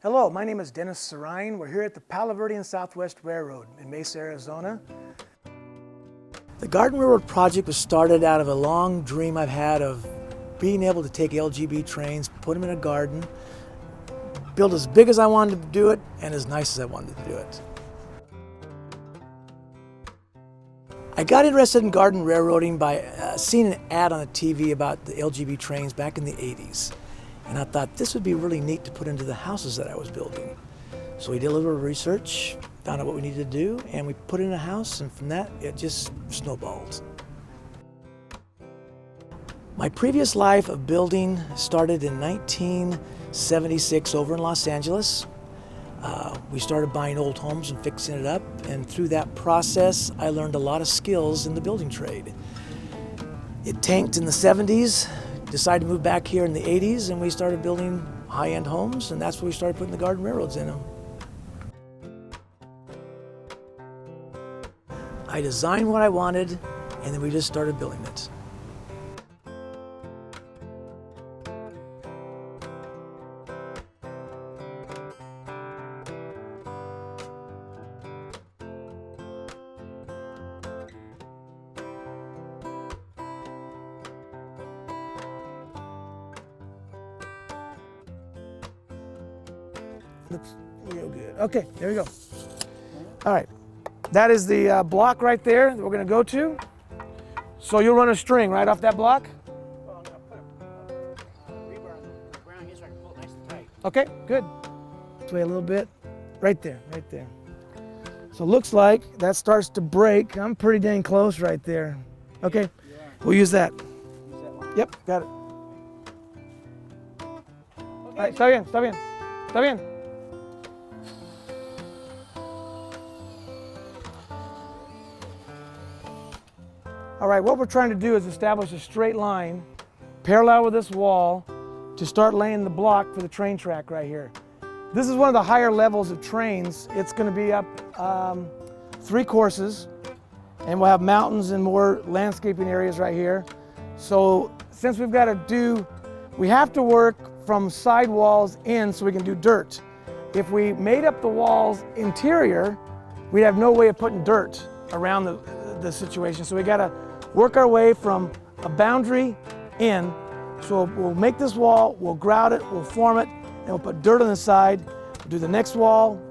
Hello, my name is Dennis Serrine. We're here at the Palo Verde and Southwest Railroad in Mesa, Arizona. The Garden Railroad project was started out of a long dream I've had of being able to take LGB trains, put them in a garden, build as big as I wanted to do it, and as nice as I wanted to do it. I got interested in garden railroading by seeing an ad on the TV about the LGB trains back in the 80s. And I thought this would be really neat to put into the houses that I was building. So we did a little research, found out what we needed to do, and we put it in a house, and from that, it just snowballed. My previous life of building started in 1976 over in Los Angeles. We started buying old homes and fixing it up, and through that process, I learned a lot of skills in the building trade. It tanked in the 70s, decided to move back here in the 80s, and we started building high-end homes, and that's when we started putting the garden railroads in them. I designed what I wanted, and then we just started building it. Looks real good. Okay, there we go. All right, that is the block right there that we're going to go to. So you'll run a string right off that block? Well, I'm going to put a rebar on the ground here so I can pull it nice and tight. Okay, good. Sway a little bit. Right there, right there. So it looks like that starts to break. I'm pretty dang close right there. Okay, we'll use that. Use that one. Yep, got it. Okay. All right, está bien, está bien. Está bien. All right, what we're trying to do is establish a straight line parallel with this wall to start laying the block for the train track right here. This is one of the higher levels of trains. It's going to be up 3 courses, and we'll have mountains and more landscaping areas right here. So since we have to work from side walls in so we can do dirt. If we made up the walls interior, we'd have no way of putting dirt around the situation. So we got to work our way from a boundary in. So we'll make this wall, we'll grout it, we'll form it, and we'll put dirt on the side. We'll do the next wall,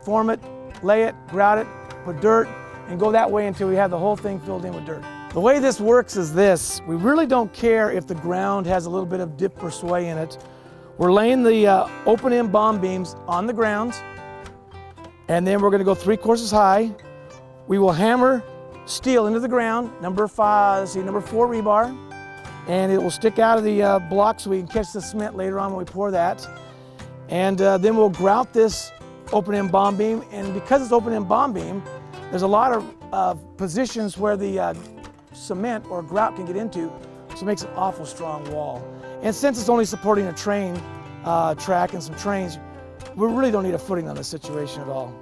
form it, lay it, grout it, put dirt, and go that way until we have the whole thing filled in with dirt. The way this works is this. We really don't care if the ground has a little bit of dip or sway in it. We're laying the open-end bomb beams on the ground, and then we're going to go 3 courses high. We will hammer steel into the ground, number 4 rebar, and it will stick out of the block so we can catch the cement later on when we pour that. And then we'll grout this open-end bomb beam, and because it's open-end bomb beam, there's a lot of positions where the cement or grout can get into, so it makes an awful strong wall. And since it's only supporting a train track and some trains, we really don't need a footing on this situation at all.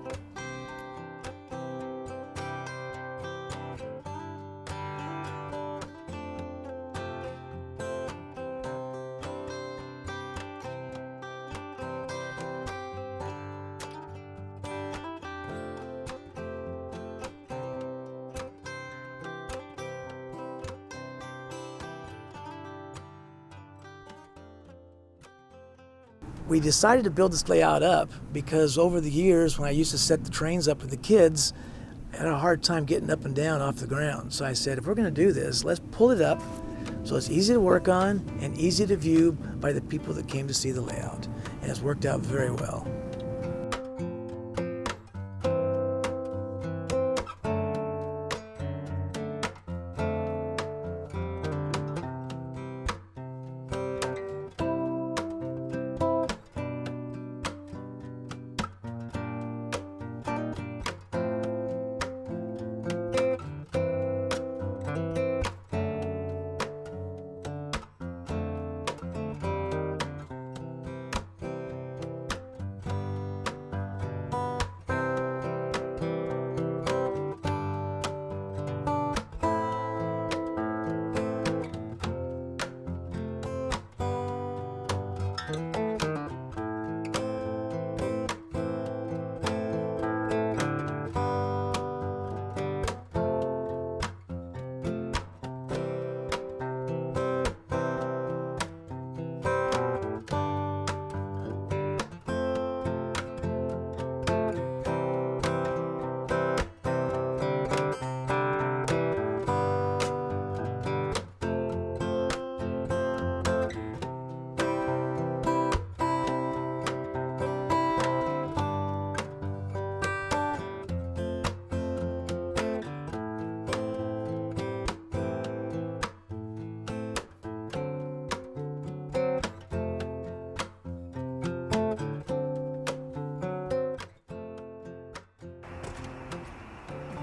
We decided to build this layout up because over the years when I used to set the trains up with the kids, I had a hard time getting up and down off the ground. So I said, if we're going to do this, let's pull it up so it's easy to work on and easy to view by the people that came to see the layout. And it's worked out very well.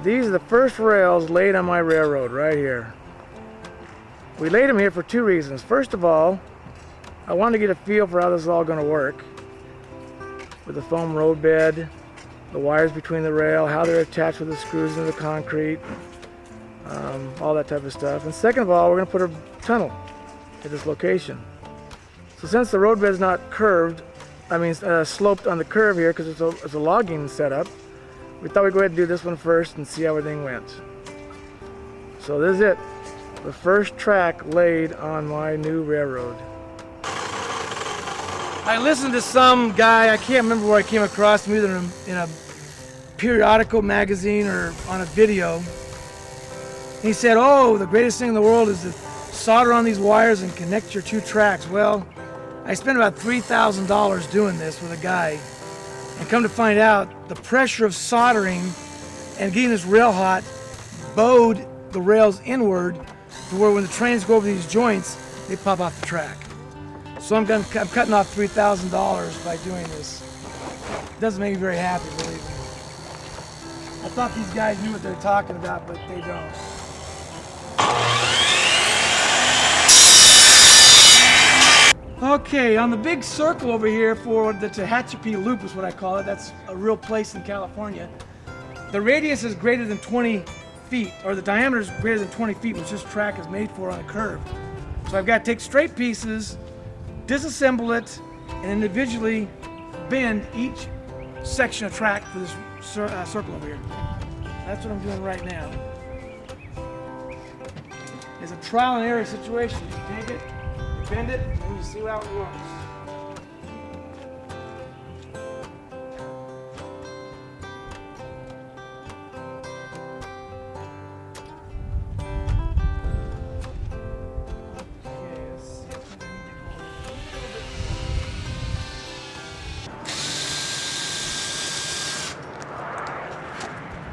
These are the first rails laid on my railroad right here. We laid them here for two reasons. First of all, I wanted to get a feel for how this is all going to work with the foam roadbed, the wires between the rail, how they're attached with the screws into the concrete, all that type of stuff. And second of all, we're going to put a tunnel at this location. So since the roadbed is not curved, sloped on the curve here because it's a logging setup, we thought we'd go ahead and do this one first and see how everything went. So this is it. The first track laid on my new railroad. I listened to some guy, I can't remember where I came across him, either in a periodical magazine or on a video. He said, oh, the greatest thing in the world is to solder on these wires and connect your two tracks. Well, I spent about $3,000 doing this with a guy, and come to find out, the pressure of soldering and getting this rail hot bowed the rails inward to where when the trains go over these joints, they pop off the track. So I'm cutting off $3,000 by doing this. It doesn't make me very happy, believe me. I thought these guys knew what they're talking about, but they don't. Okay, on the big circle over here for the Tehachapi Loop is what I call it. That's a real place in California. The radius is greater than 20 feet, or the diameter is greater than 20 feet, which this track is made for on a curve. So I've got to take straight pieces, disassemble it, and individually bend each section of track for this circle over here. That's what I'm doing right now. It's a trial and error situation. You take it, you bend it, and you see how it works.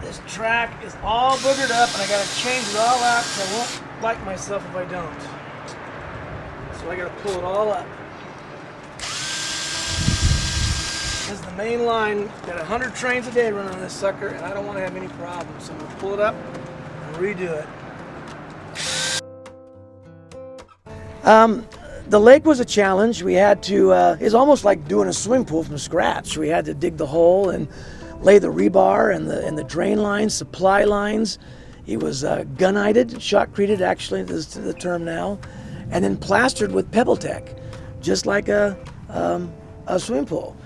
This track is all boogered up and I gotta change it all out because I won't like myself if I don't. So I gotta pull it all up. This is the main line. Got 100 trains a day running on this sucker and I don't want to have any problems. So I'm gonna pull it up and redo it. The lake was a challenge. We had to, it's almost like doing a swimming pool from scratch. We had to dig the hole and lay the rebar and the drain lines, supply lines. He was gunnited, shotcreted actually, this is the term now, and then plastered with Pebble Tech, just like a swimming pool.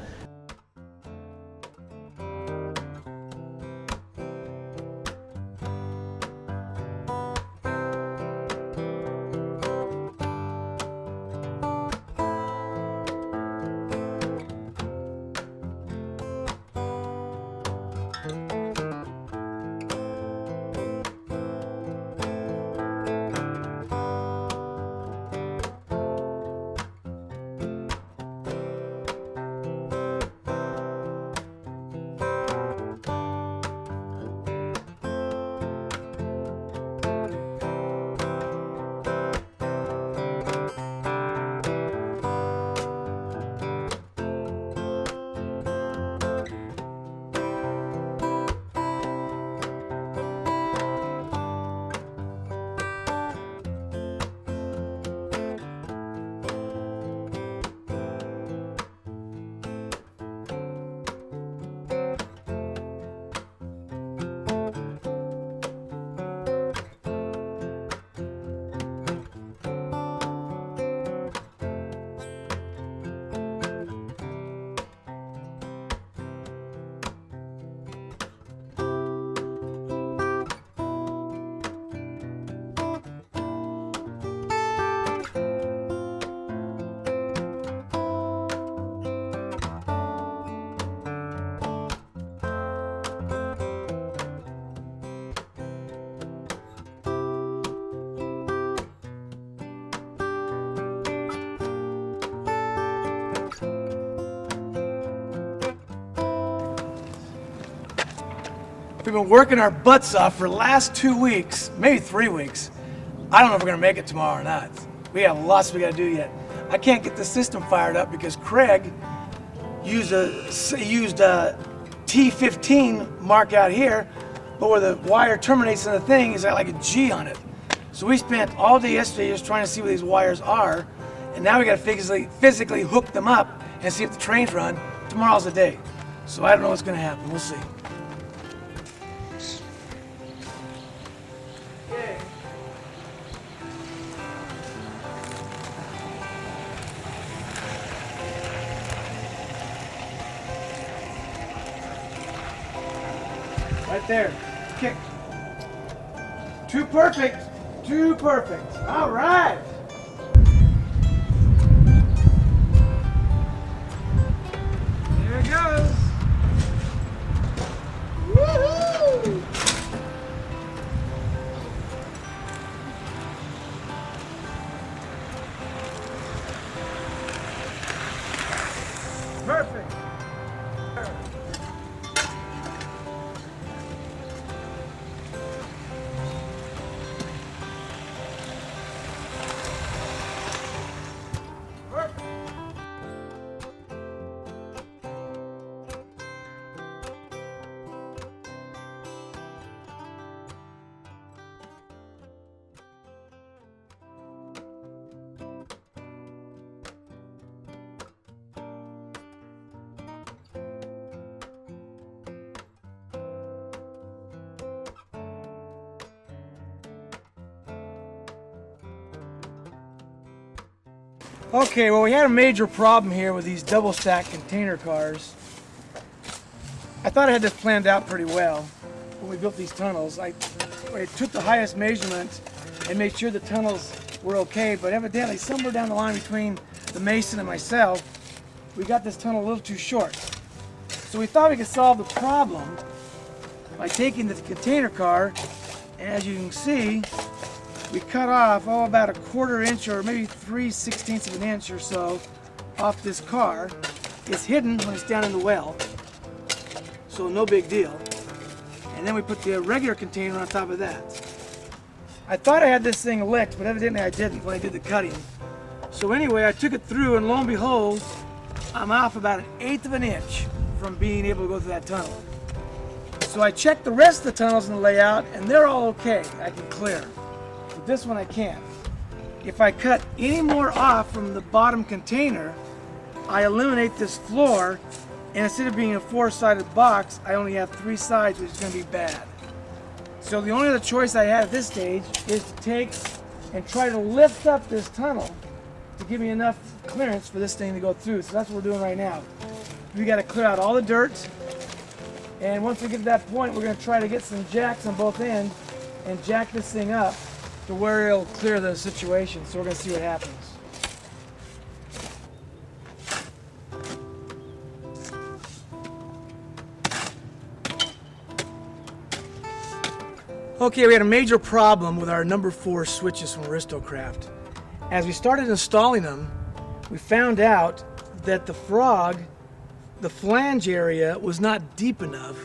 We've been working our butts off for the last 2 weeks, maybe 3 weeks. I don't know if we're gonna make it tomorrow or not. We have lots we gotta do yet. I can't get the system fired up because Craig used a T15 mark out here but where the wire terminates in the thing is got like a G on it. So we spent all day yesterday just trying to see where these wires are, and now we got to physically hook them up and see if the trains run. Tomorrow's the day. So I don't know what's going to happen. We'll see. Okay. Right there. Kick. Too perfect. Too perfect. All right. There it goes. Woohoo! Perfect. Okay, well, we had a major problem here with these double stack container cars. I thought I had this planned out pretty well when we built these tunnels. I took the highest measurement and made sure the tunnels were okay, but evidently somewhere down the line between the mason and myself, we got this tunnel a little too short. So we thought we could solve the problem by taking the container car, and as you can see, we cut off about a 1/4 inch or maybe 3/16 of an inch or so off this car. It's hidden when it's down in the well, so no big deal. And then we put the regular container on top of that. I thought I had this thing licked, but evidently I didn't when I did the cutting. So anyway, I took it through, and lo and behold, I'm off about 1/8 of an inch from being able to go through that tunnel. So I checked the rest of the tunnels in the layout, and they're all okay. I can clear. But this one I can't. If I cut any more off from the bottom container, I eliminate this floor, and instead of being a 4-sided box, I only have 3 sides, which is going to be bad. So the only other choice I have at this stage is to take and try to lift up this tunnel to give me enough clearance for this thing to go through. So that's what we're doing right now. We got to clear out all the dirt, and once we get to that point, we're going to try to get some jacks on both ends and jack this thing up to where it'll clear the situation. So we're going to see what happens. Okay, we had a major problem with our number 4 switches from Aristocraft. As we started installing them, we found out that the flange area was not deep enough.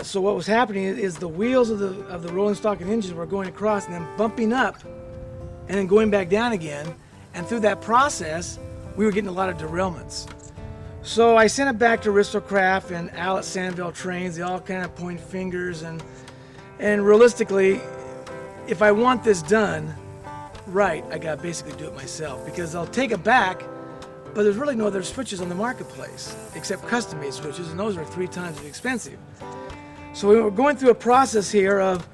So what was happening is the wheels of the rolling stock and engines were going across and then bumping up and then going back down again. And through that process, we were getting a lot of derailments. So I sent it back to Aristocraft and Al at Sandville Trains. They all kind of point fingers, and realistically, if I want this done right, I got to basically do it myself, because I'll take it back, but there's really no other switches on the marketplace except custom-made switches, and those are 3 times as expensive. So we were going through a process here of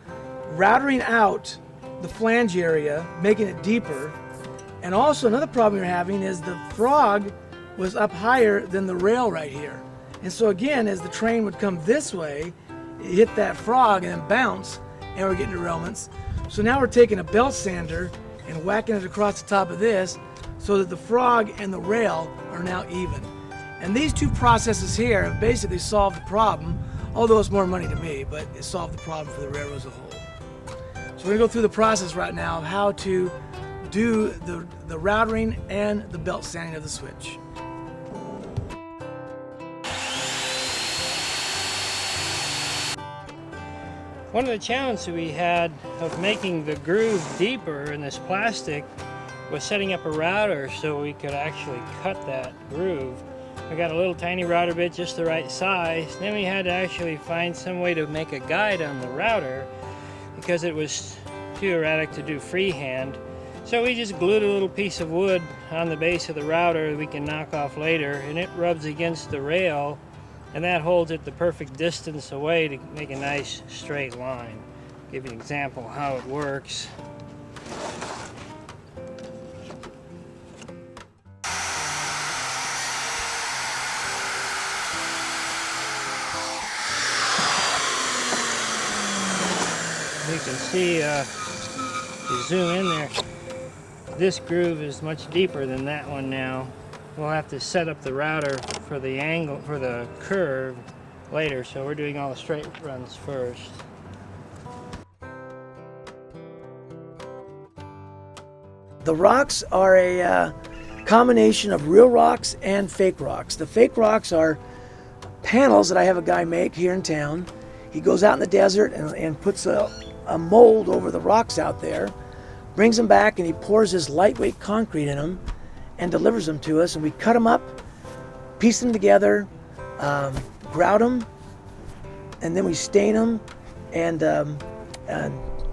routering out the flange area, making it deeper, and also another problem we're having is the frog was up higher than the rail right here. And so again, as the train would come this way, it hit that frog and then bounce, and we're getting derailments. So now we're taking a belt sander and whacking it across the top of this so that the frog and the rail are now even. And these 2 processes here have basically solved the problem, although it's more money to me, but it solved the problem for the railroad as a whole. So we're gonna go through the process right now of how to do the routering and the belt sanding of the switch. One of the challenges we had of making the groove deeper in this plastic was setting up a router so we could actually cut that groove. We got a little tiny router bit just the right size. Then we had to actually find some way to make a guide on the router because it was too erratic to do freehand. So we just glued a little piece of wood on the base of the router that we can knock off later, and it rubs against the rail, and that holds it the perfect distance away to make a nice straight line. Give you an example of how it works. You can see, if you zoom in there, this groove is much deeper than that one now. We'll have to set up the router for the angle, for the curve later, so we're doing all the straight runs first. The rocks are a combination of real rocks and fake rocks. The fake rocks are panels that I have a guy make here in town. He goes out in the desert and puts a mold over the rocks out there, brings them back, and he pours this lightweight concrete in them and delivers them to us, and we cut them up, piece them together, grout them, and then we stain them and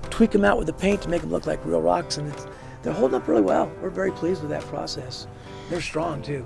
tweak them out with the paint to make them look like real rocks, and they're holding up really well. We're very pleased with that process. They're strong too.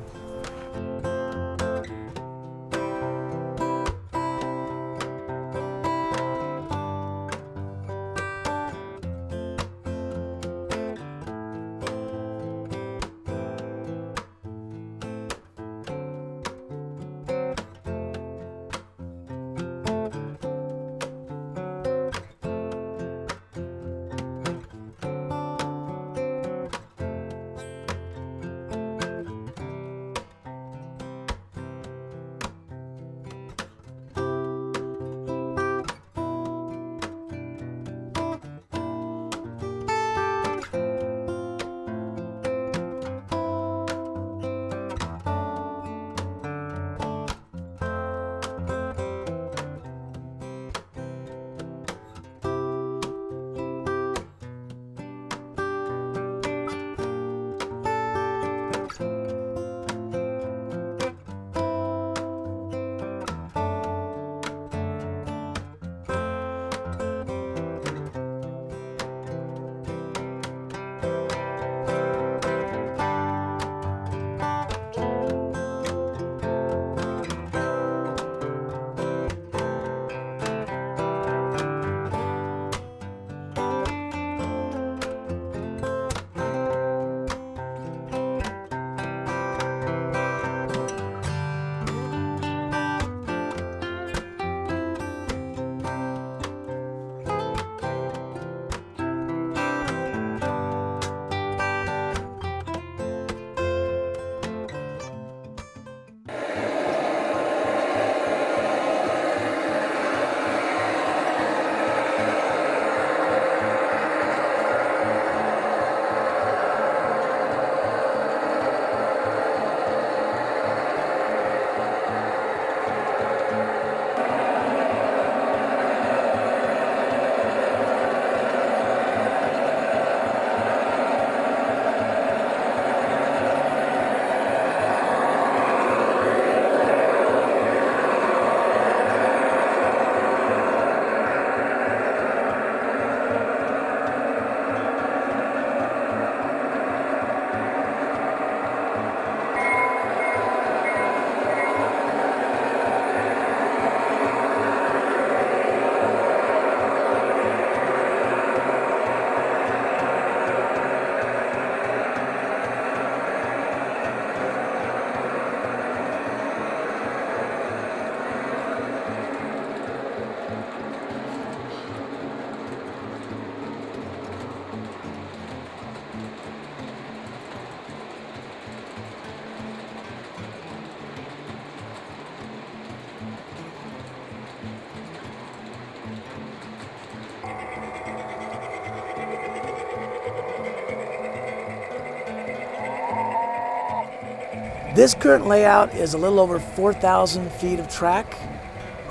This current layout is a little over 4,000 feet of track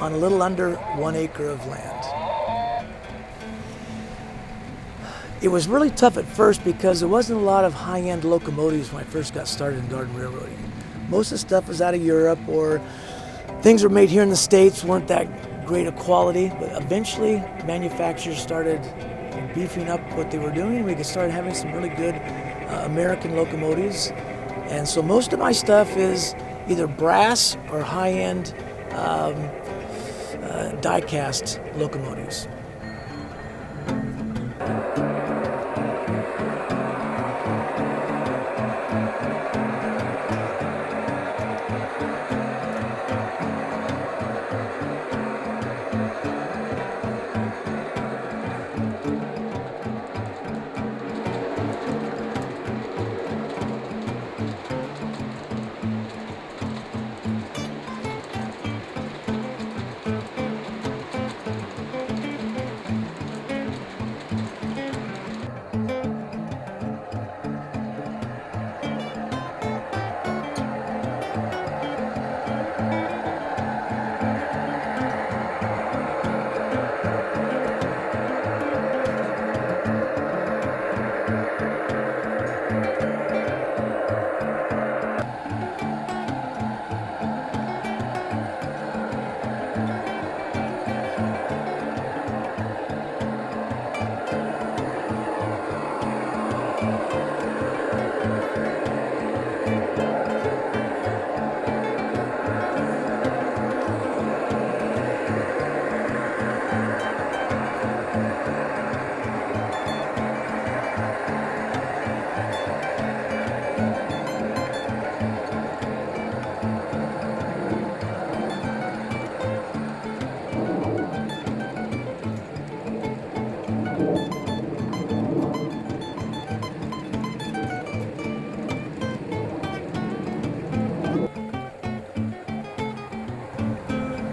on a little under 1 acre of land. It was really tough at first because there wasn't a lot of high-end locomotives when I first got started in garden railroading. Most of the stuff was out of Europe, or things were made here in the States weren't that great a quality, but eventually manufacturers started beefing up what they were doing. We started having some really good American locomotives. And so most of my stuff is either brass or high-end die-cast locomotives.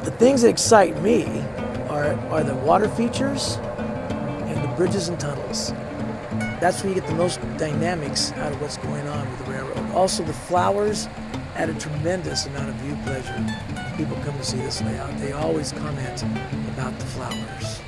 The things that excite me are the water features and the bridges and tunnels. That's where you get the most dynamics out of what's going on with the railroad. Also, the flowers add a tremendous amount of view pleasure. When people come to see this layout, they always comment about the flowers.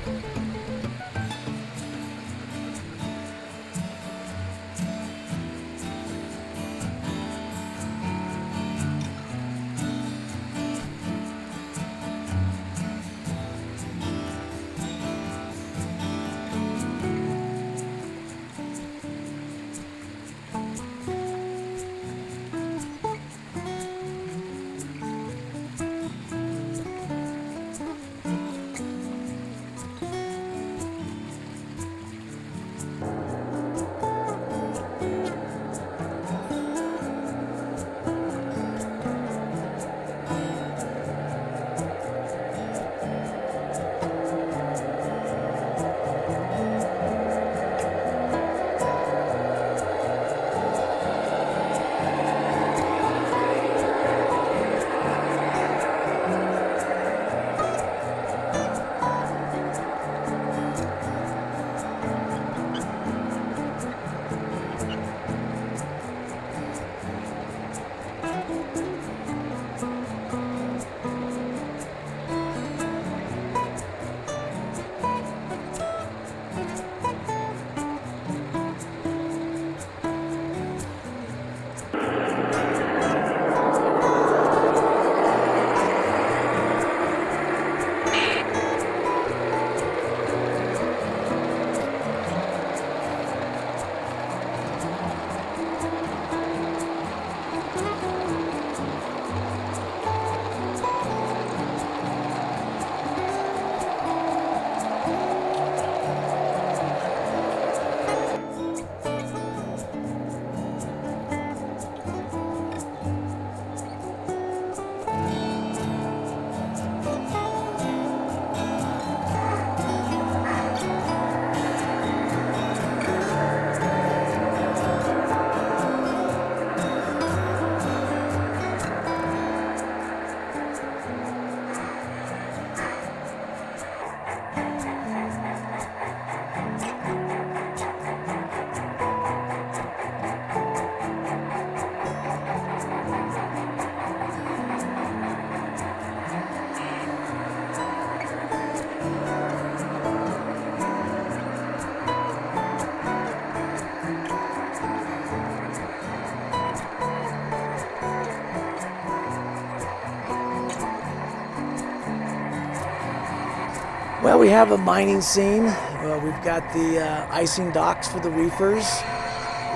Well, we have a mining scene. We've got the icing docks for the reefers,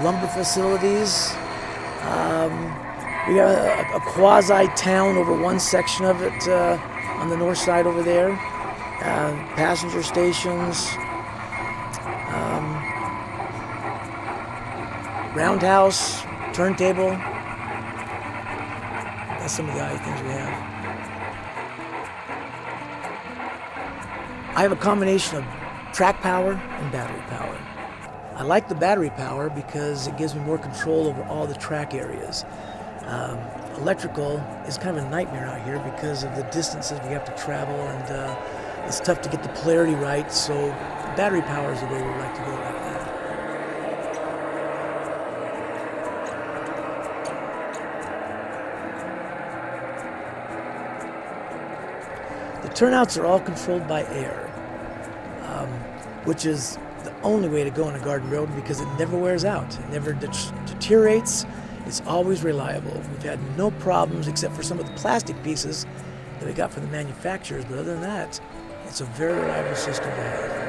lumber facilities. We got a quasi-town over one section of it on the north side over there. Passenger stations, roundhouse, turntable. That's some of the other things we have. I have a combination of track power and battery power. I like the battery power because it gives me more control over all the track areas. Electrical is kind of a nightmare out here because of the distances we have to travel, and it's tough to get the polarity right, so battery power is the way we like to go right now. The turnouts are all controlled by air, which is the only way to go on a garden road because it never wears out. It never deteriorates. It's always reliable. We've had no problems except for some of the plastic pieces that we got from the manufacturers, but other than that, it's a very reliable system to have.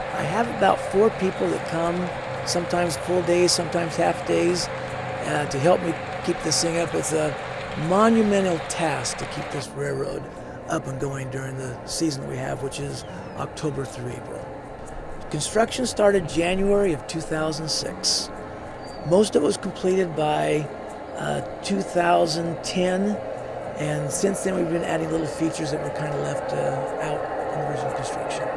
I have about 4 people that come, sometimes full days, sometimes half days, to help me keep this thing up. It's a monumental task to keep this railroad up and going during the season we have, which is October through April. Construction started January of 2006. Most of it was completed by 2010, and since then we've been adding little features that were kind of left out in the original construction.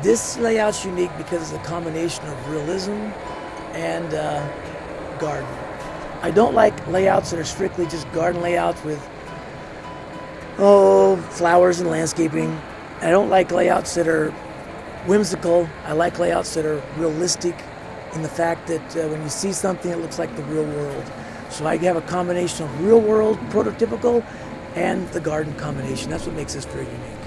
This layout's unique because it's a combination of realism and garden. I don't like layouts that are strictly just garden layouts with, flowers and landscaping. I don't like layouts that are whimsical. I like layouts that are realistic in the fact that when you see something, it looks like the real world. So I have a combination of real world, prototypical, and the garden combination. That's what makes this very unique.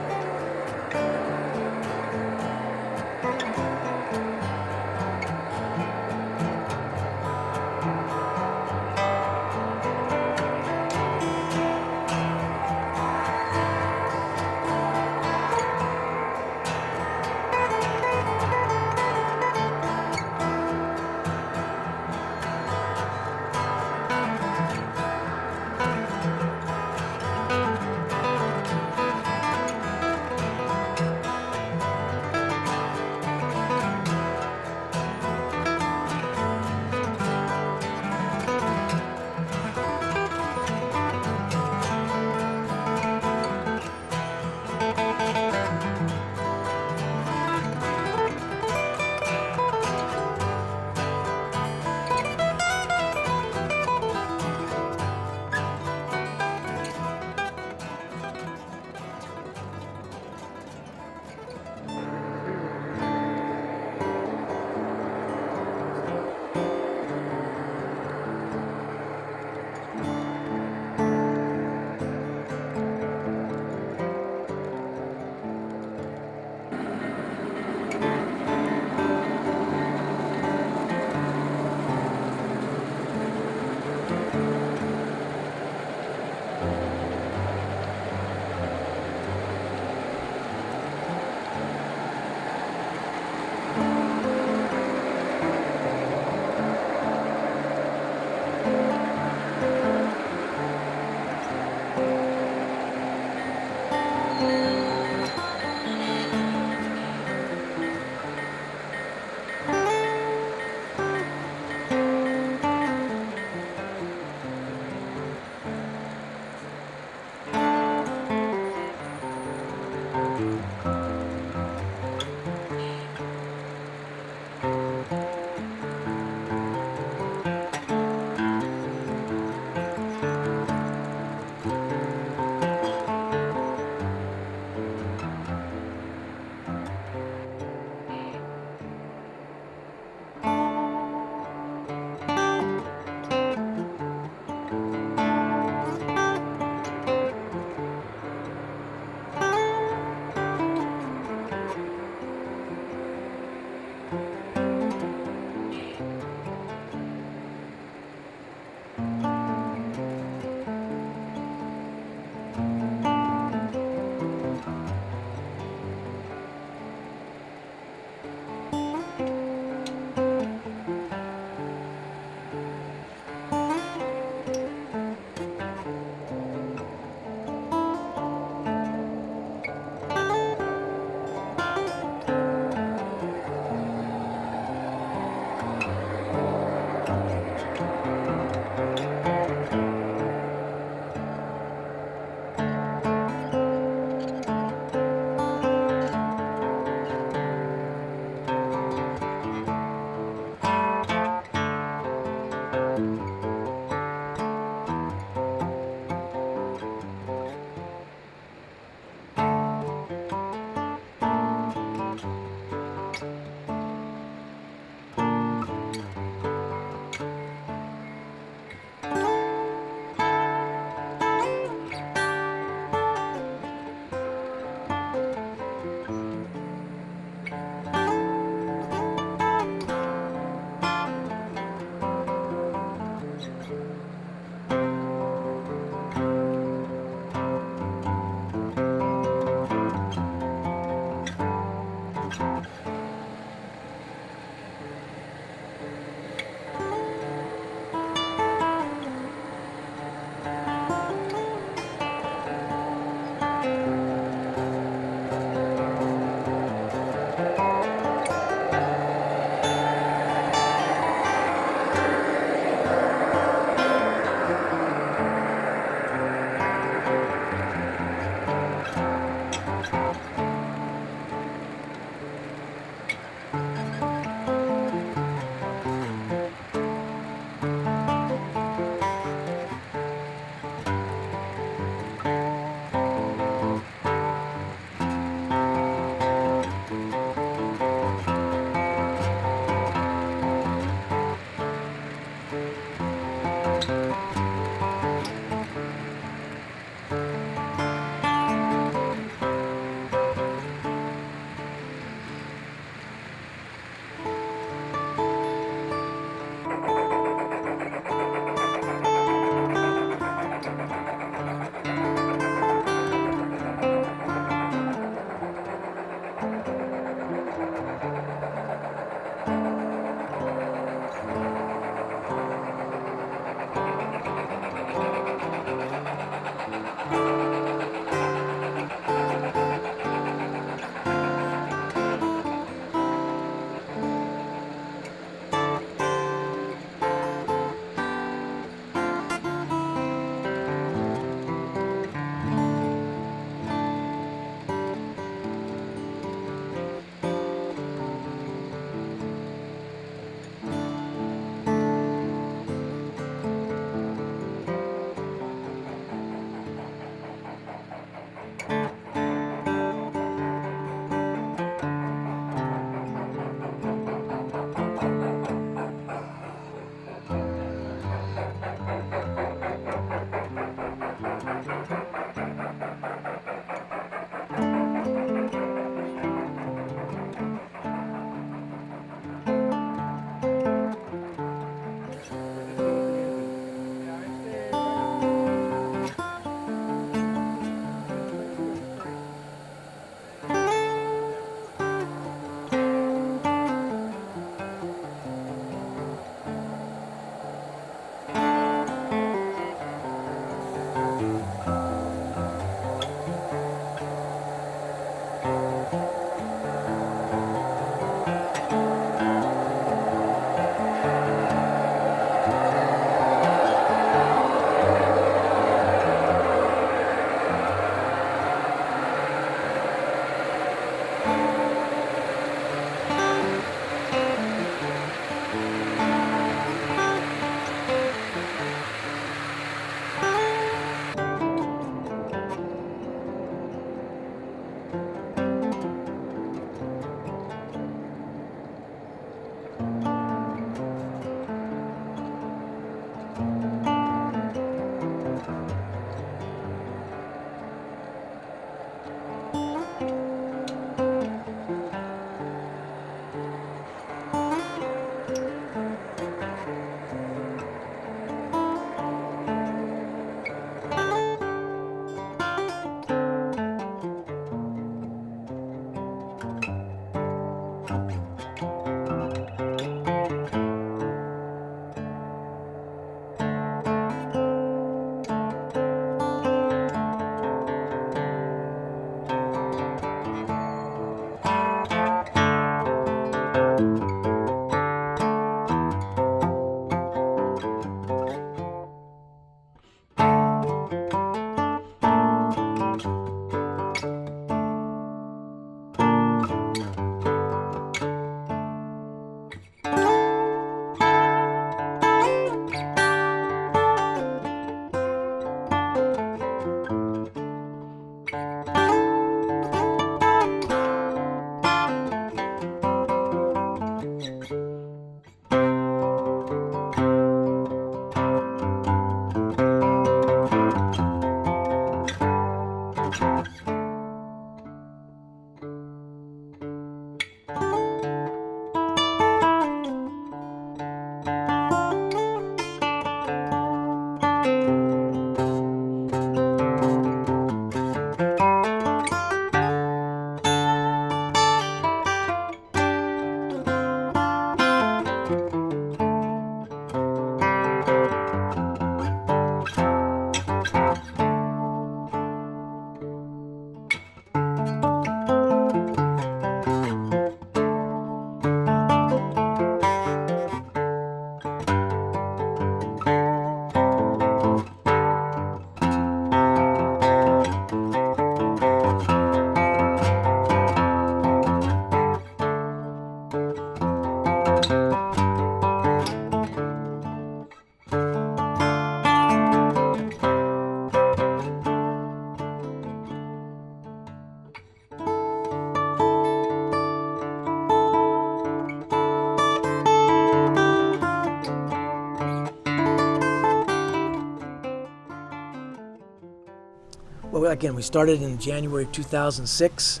Well, again, we started in January of 2006.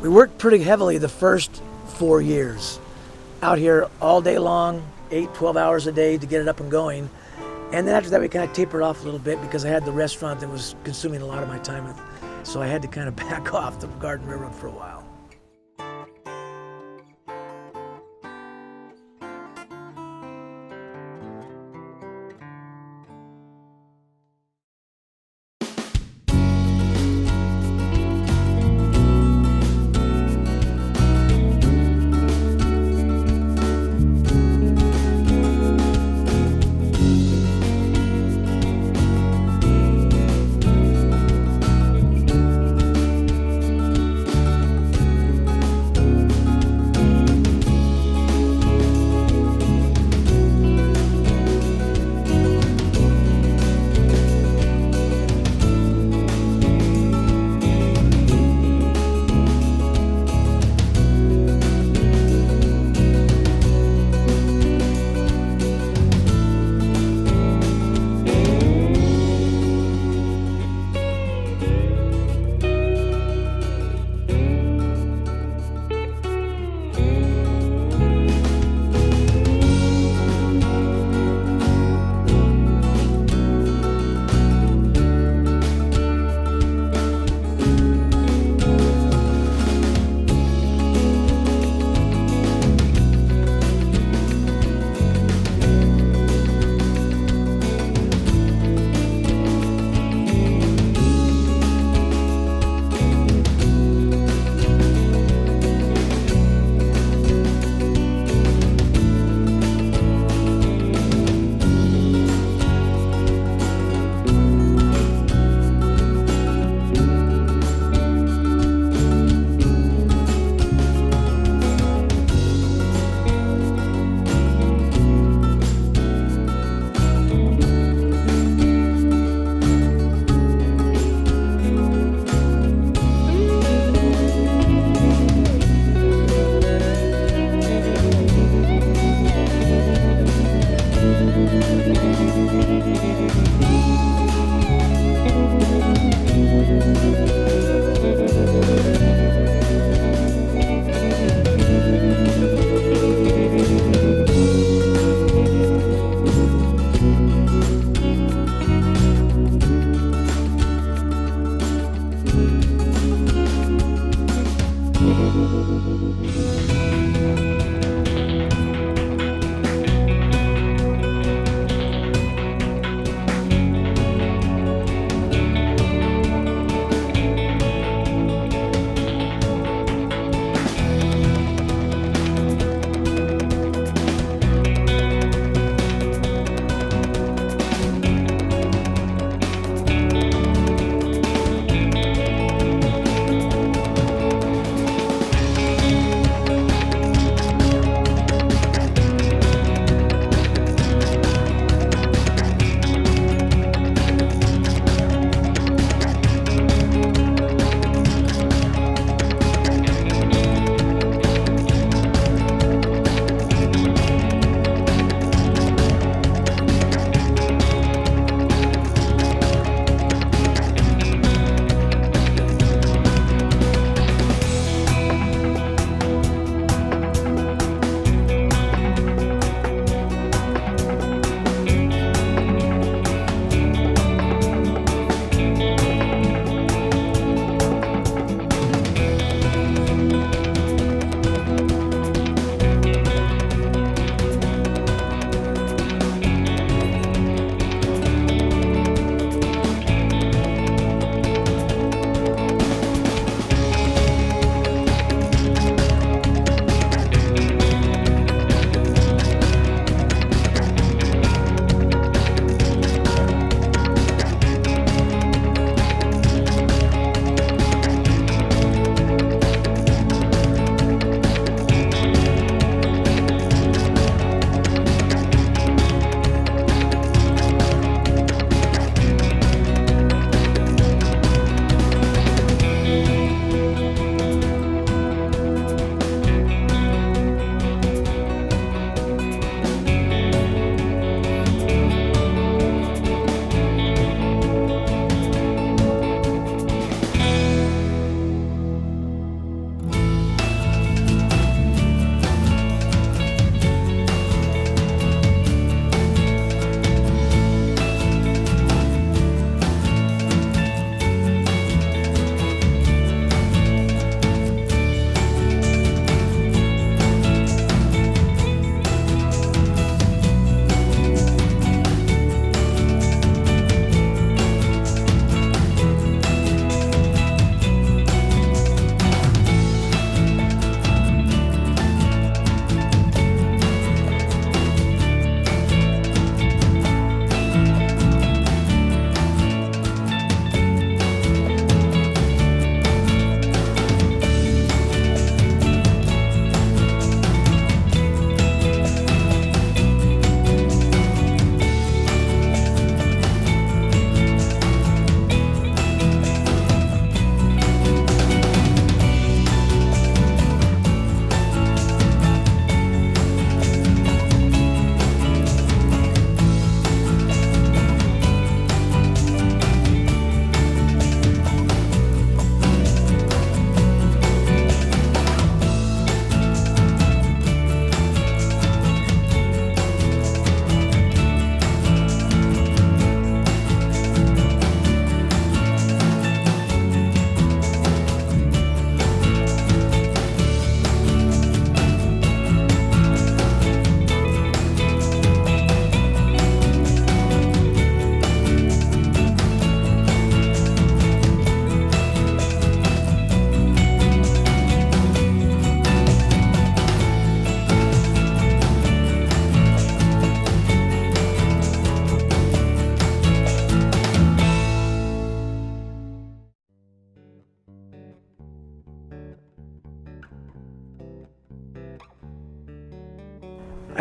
We worked pretty heavily the first 4 years. Out here all day long, 8, 12 hours a day to get it up and going. And then after that, we kind of tapered off a little bit because I had the restaurant that was consuming a lot of my time. So I had to kind of back off the Garden Railroad for a while.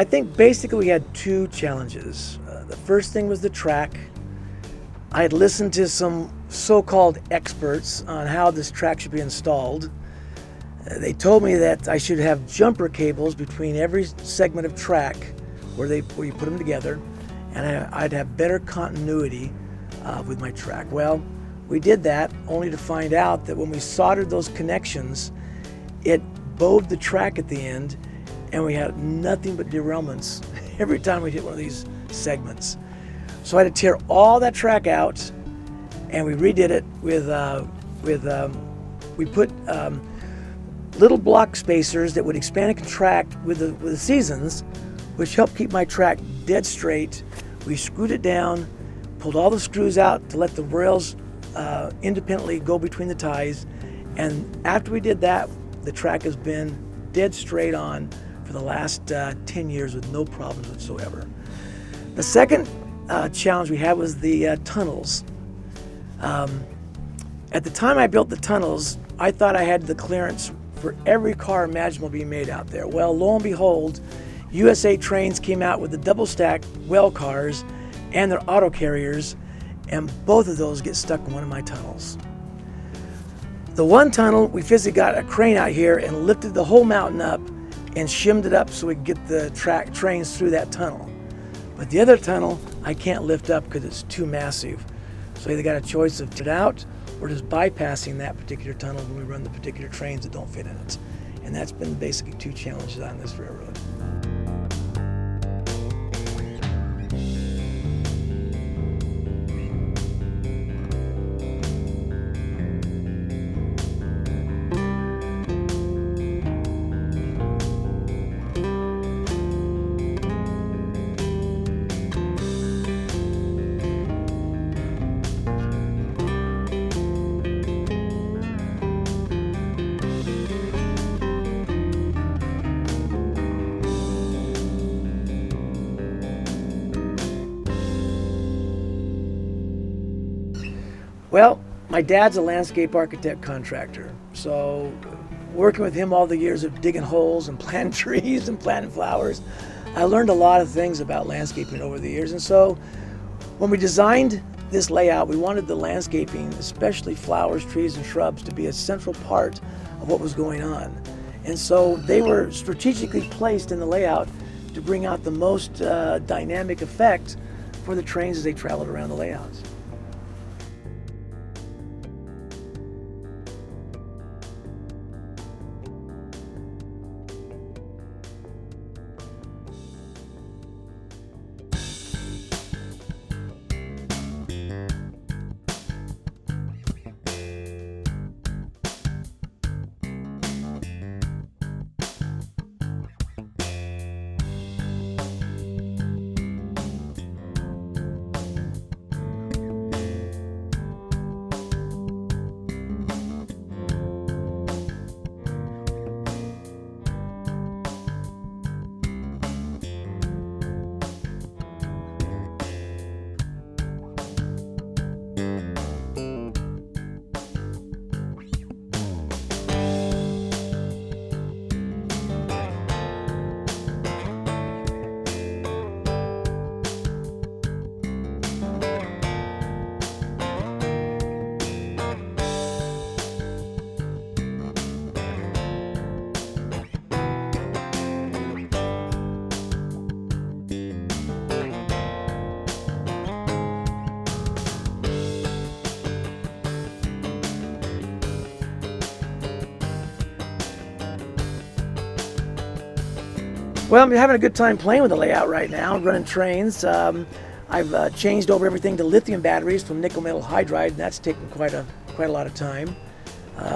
I think basically we had two challenges. The first thing was the track. I had listened to some so-called experts on how this track should be installed. They told me that I should have jumper cables between every segment of track where you put them together, and I'd have better continuity with my track. Well, we did that only to find out that when we soldered those connections, it bowed the track at the end, and we had nothing but derailments every time we hit one of these segments. So I had to tear all that track out, and we redid it we put little block spacers that would expand and contract with the seasons, which helped keep my track dead straight. We screwed it down, pulled all the screws out to let the rails independently go between the ties, and after we did that, the track has been dead straight on for the last 10 years with no problems whatsoever. The second challenge we had was the tunnels. At the time I built the tunnels, I thought I had the clearance for every car imaginable being made out there. Well, lo and behold, USA Trains came out with the double stack well cars and their auto carriers, and both of those get stuck in one of my tunnels. The one tunnel, we physically got a crane out here and lifted the whole mountain up and shimmed it up so we could get the trains through that tunnel. But the other tunnel, I can't lift up because it's too massive. So either got a choice of it out or just bypassing that particular tunnel when we run the particular trains that don't fit in it. And that's been basically two challenges on this railroad. Well, my dad's a landscape architect contractor, so working with him all the years of digging holes and planting trees and planting flowers, I learned a lot of things about landscaping over the years. And so when we designed this layout, we wanted the landscaping, especially flowers, trees, and shrubs, to be a central part of what was going on. And so they were strategically placed in the layout to bring out the most dynamic effect for the trains as they traveled around the layouts. Well, I'm having a good time playing with the layout right now, running trains. I've changed over everything to lithium batteries from nickel metal hydride, and that's taken quite a lot of time.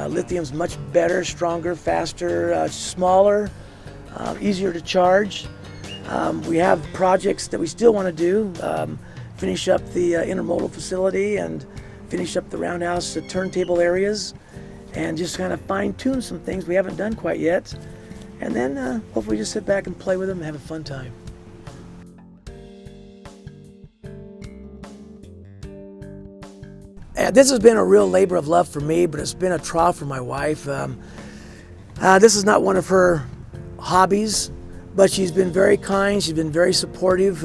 Lithium's much better, stronger, faster, smaller, easier to charge. We have projects that we still want to do, finish up the intermodal facility and finish up the roundhouse turntable areas, and just kind of fine-tune some things we haven't done quite yet. And then hopefully just sit back and play with them and have a fun time. This has been a real labor of love for me, but it's been a trial for my wife. This is not one of her hobbies, but she's been very kind. She's been very supportive.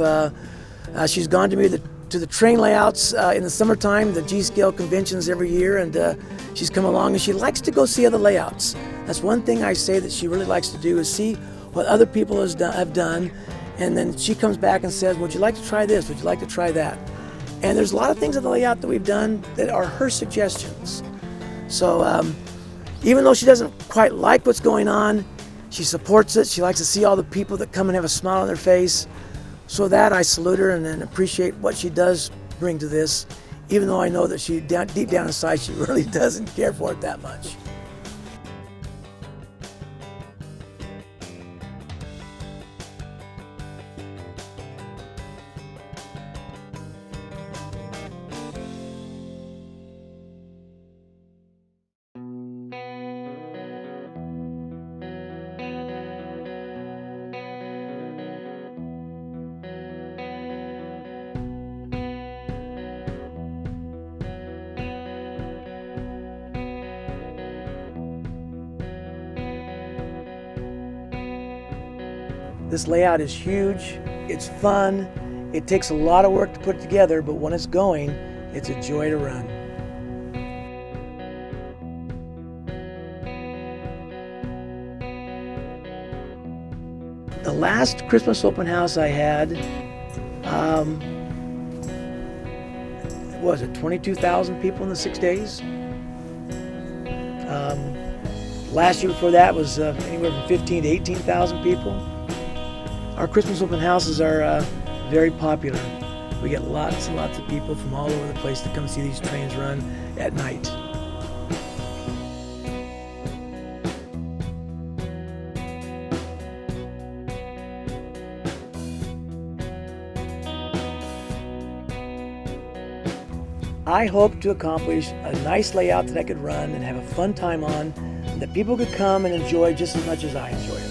She's gone to me to the train layouts in the summertime, the G-scale conventions every year, and she's come along and she likes to go see other layouts. That's one thing I say that she really likes to do, is see what other people have done, and then she comes back and says, would you like to try this? Would you like to try that? And there's a lot of things in the layout that we've done that are her suggestions. So even though she doesn't quite like what's going on, she supports it. She likes to see all the people that come and have a smile on their face. So that I salute her and appreciate what she does bring to this, even though I know that deep down inside, she really doesn't care for it that much. This layout is huge, it's fun, it takes a lot of work to put it together, but when it's going, it's a joy to run. The last Christmas open house I had, what was it, 22,000 people in the 6 days? Last year before that was anywhere from 15 to 18,000 people. Our Christmas open houses are very popular. We get lots and lots of people from all over the place to come see these trains run at night. I hope to accomplish a nice layout that I could run and have a fun time on, and that people could come and enjoy just as much as I enjoy it.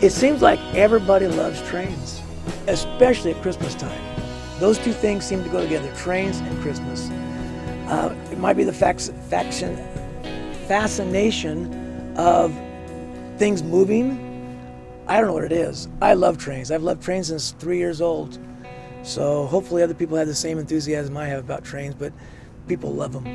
It seems like everybody loves trains, especially at Christmas time. Those two things seem to go together, trains and Christmas. It might be the fascination of things moving. I don't know what it is. I love trains. I've loved trains since 3 years old. So hopefully other people have the same enthusiasm I have about trains, but people love them.